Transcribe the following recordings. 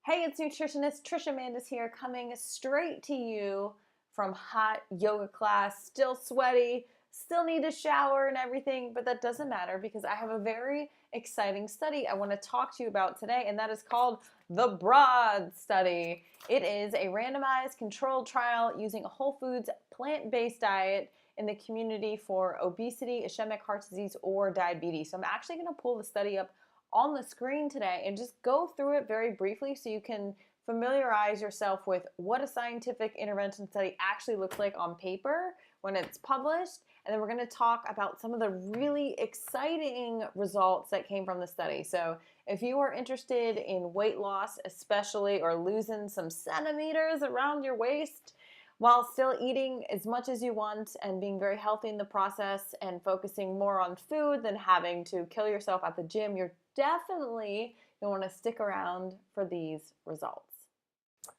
Hey, it's nutritionist Trisha Mandis here, coming straight to you from hot yoga class, still sweaty, still need a shower and everything, but that doesn't matter because I have a very exciting study I want to talk to you about today, and that is called the BROAD study. It is a randomized controlled trial using a whole foods plant-based diet in the community for obesity, ischemic heart disease, or diabetes. So I'm actually going to pull the study up on the screen today and just go through it very briefly so you can familiarize yourself with what a scientific intervention study actually looks like on paper when it's published. And then we're going to talk about some of the really exciting results that came from the study. So if you are interested in weight loss, especially, or losing some centimeters around your waist, while still eating as much as you want and being very healthy in the process and focusing more on food than having to kill yourself at the gym, you're definitely going to want to stick around for these results.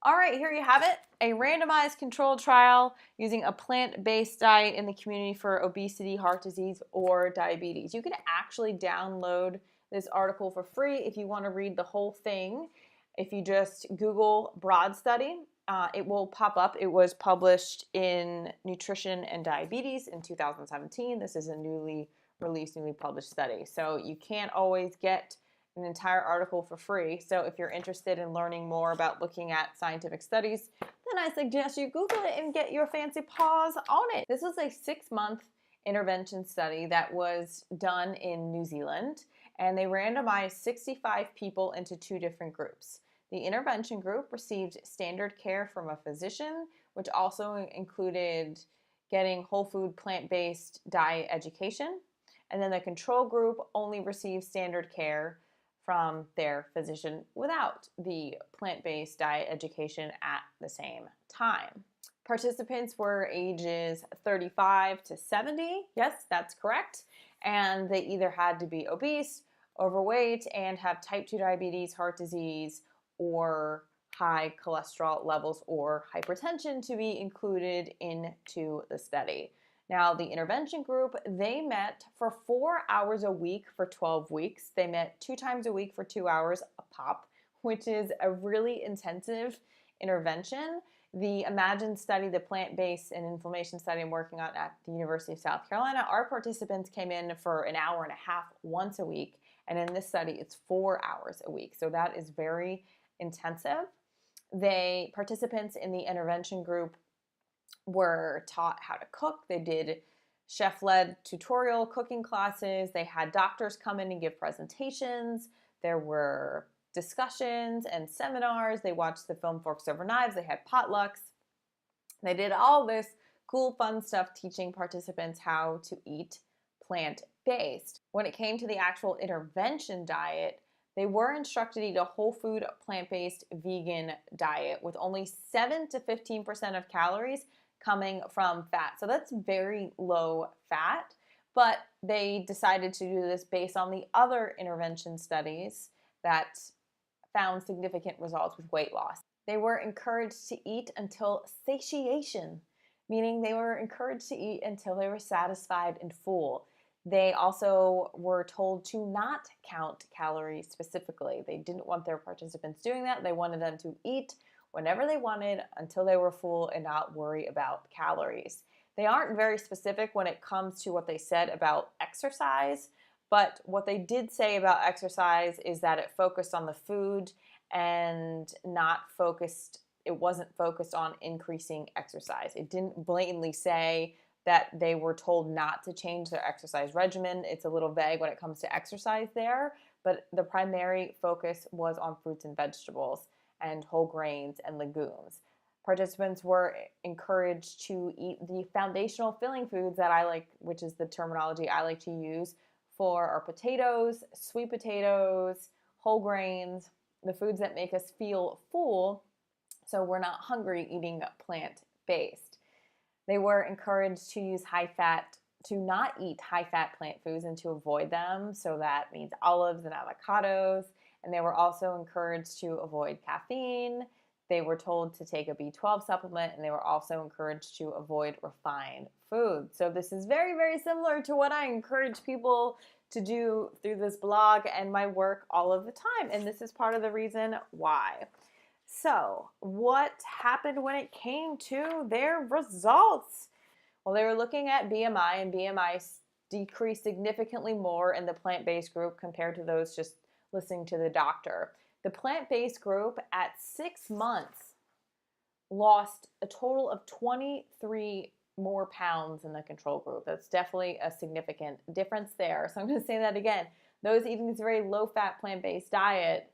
All right, here you have it, a randomized controlled trial using a plant-based diet in the community for obesity, heart disease, or diabetes. You can actually download this article for free if you want to read the whole thing. If you just Google BROAD study, it will pop up. It was published in Nutrition and Diabetes in 2017. This is a newly released, newly published study. So you can't always get an entire article for free. So if you're interested in learning more about looking at scientific studies, then I suggest you Google it and get your fancy paws on it. This was a 6-month intervention study that was done in New Zealand, and they randomized 65 people into 2 different groups. The intervention group received standard care from a physician, which also included getting whole food plant-based diet education. And then the control group only received standard care from their physician without the plant-based diet education at the same time. Participants were ages 35 to 70. Yes, that's correct. And they either had to be obese, overweight, and have type 2 diabetes, heart disease, or high cholesterol levels or hypertension to be included into the study. Now, the intervention group, they met for 4 hours a week for 12 weeks. They met 2 times a week for 2 hours a pop, which is a really intensive intervention. The Imagine study, the plant-based and inflammation study I'm working on at the University of South Carolina, our participants came in for an hour and a half once a week. And in this study, it's 4 hours a week. So that is very intensive. Participants in the intervention group were taught how to cook. They did chef-led tutorial cooking classes. They had doctors come in and give presentations. There were discussions and seminars. They watched the film Forks Over Knives. They had potlucks. They did all this cool, fun stuff teaching participants how to eat plant-based. When it came to the actual intervention diet, they were instructed to eat a whole food, plant-based, vegan diet with only 7 to 15% of calories coming from fat. So that's very low fat, but they decided to do this based on the other intervention studies that found significant results with weight loss. They were encouraged to eat until satiation, meaning they were encouraged to eat until they were satisfied and full. They also were told to not count calories specifically. They didn't want their participants doing that. They wanted them to eat whenever they wanted until they were full and not worry about calories. They aren't very specific when it comes to what they said about exercise, but what they did say about exercise is that it focused on the food and it wasn't focused on increasing exercise. It didn't blatantly say that they were told not to change their exercise regimen. It's a little vague when it comes to exercise there, but the primary focus was on fruits and vegetables and whole grains and legumes. Participants were encouraged to eat the foundational filling foods that I like, which is the terminology I like to use for our potatoes, sweet potatoes, whole grains, the foods that make us feel full so we're not hungry eating plant-based. They were encouraged to use to not eat high-fat plant foods and to avoid them. So that means olives and avocados. And they were also encouraged to avoid caffeine. They were told to take a B12 supplement, and they were also encouraged to avoid refined foods. So this is very, very similar to what I encourage people to do through this blog and my work all of the time. And this is part of the reason why. So, what happened when it came to their results? Well, they were looking at BMI, and BMI decreased significantly more in the plant-based group compared to those just listening to the doctor. The plant-based group at 6 months lost a total of 23 more pounds in the control group. That's definitely a significant difference there. So I'm going to say that again. Those eating this very low-fat plant-based diet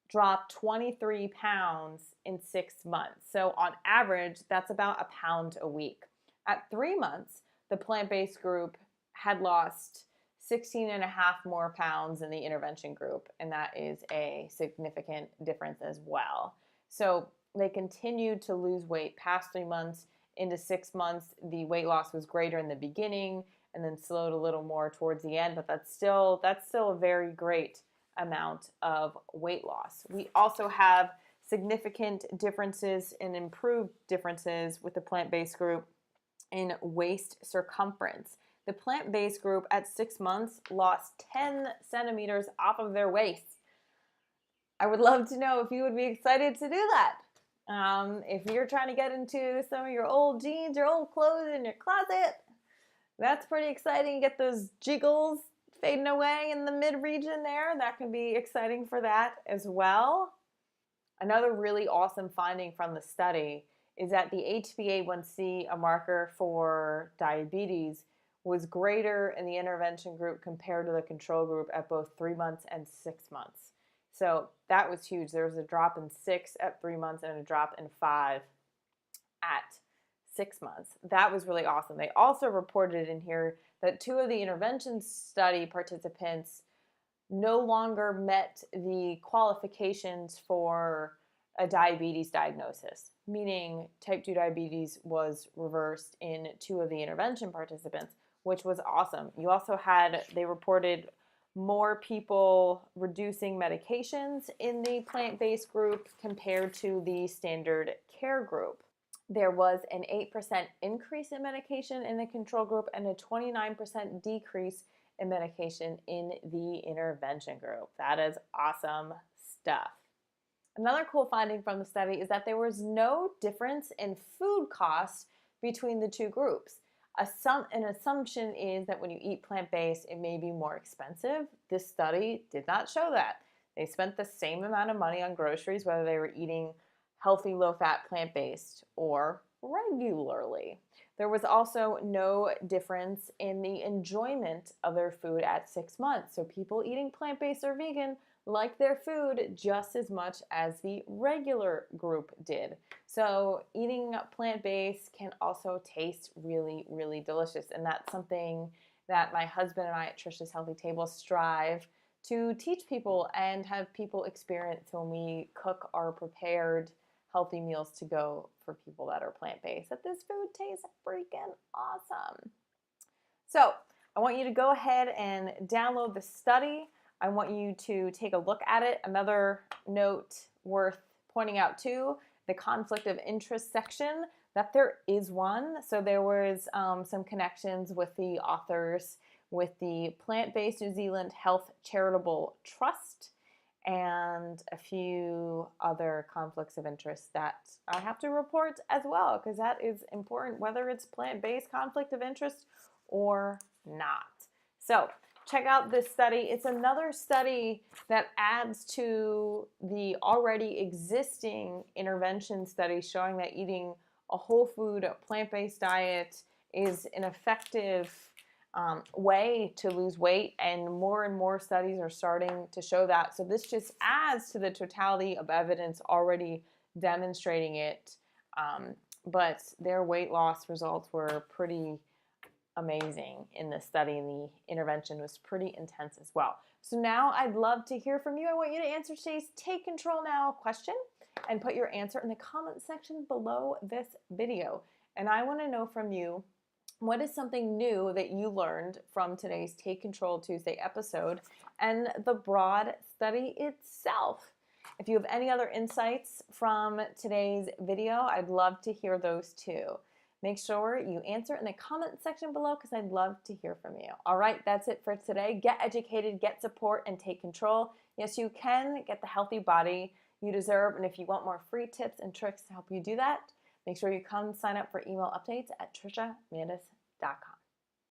dropped 23 pounds in 6 months. So on average, that's about a pound a week. At 3 months, the plant-based group had lost 16 and a half more pounds in the intervention group, and that is a significant difference as well. So they continued to lose weight past 3 months. Into 6 months, the weight loss was greater in the beginning and then slowed a little more towards the end, but that's still a very great amount of weight loss. We also have significant differences and improved differences with the plant-based group in waist circumference. The plant-based group at 6 months lost 10 centimeters off of their waist. I would love to know if you would be excited to do that. If you're trying to get into some of your old jeans, your old clothes in your closet, that's pretty exciting. Get those jiggles fading away in the mid region there. That can be exciting for that as well. Another really awesome finding from the study is that the HbA1c, a marker for diabetes, was greater in the intervention group compared to the control group at both 3 months and 6 months. So that was huge. There was a drop in 6 at 3 months and a drop in 5 at 6 months. That was really awesome. They also reported in here that 2 of the intervention study participants no longer met the qualifications for a diabetes diagnosis, meaning type 2 diabetes was reversed in 2 of the intervention participants, which was awesome. You also had, they reported more people reducing medications in the plant-based group compared to the standard care group. There was an 8% increase in medication in the control group and a 29% decrease in medication in the intervention group. That is awesome stuff. Another cool finding from the study is that there was no difference in food costs between the 2 groups. An assumption is that when you eat plant-based, it may be more expensive. This study did not show that. They spent the same amount of money on groceries, whether they were eating healthy, low-fat, plant-based or regularly. There was also no difference in the enjoyment of their food at 6 months. So people eating plant-based or vegan liked their food just as much as the regular group did. So eating plant-based can also taste really, really delicious. And that's something that my husband and I at Trisha's Healthy Table strive to teach people and have people experience when we cook our prepared healthy meals to go for people that are plant-based, that this food tastes freaking awesome. So I want you to go ahead and download the study. I want you to take a look at it. Another note worth pointing out too, the conflict of interest section, that there is one. So there was some connections with the authors with the Plant-Based New Zealand Health Charitable Trust and a few other conflicts of interest that I have to report as well, because that is important, whether it's plant-based conflict of interest or not. So check out this study. It's another study that adds to the already existing intervention study showing that eating a whole food, plant-based diet is an effective way to lose weight, and more studies are starting to show that. So this just adds to the totality of evidence already demonstrating it. But their weight loss results were pretty amazing in this study, and the intervention was pretty intense as well. So now I'd love to hear from you. I want you to answer today's Take Control Now question and put your answer in the comment section below this video. And I want to know from you, what is something new that you learned from today's Take Control Tuesday episode and the broad study itself? If you have any other insights from today's video, I'd love to hear those too. Make sure you answer in the comment section below because I'd love to hear from you. All right, that's it for today. Get educated, get support, and take control. Yes, you can get the healthy body you deserve. And if you want more free tips and tricks to help you do that, make sure you come sign up for email updates at trishamandis.com.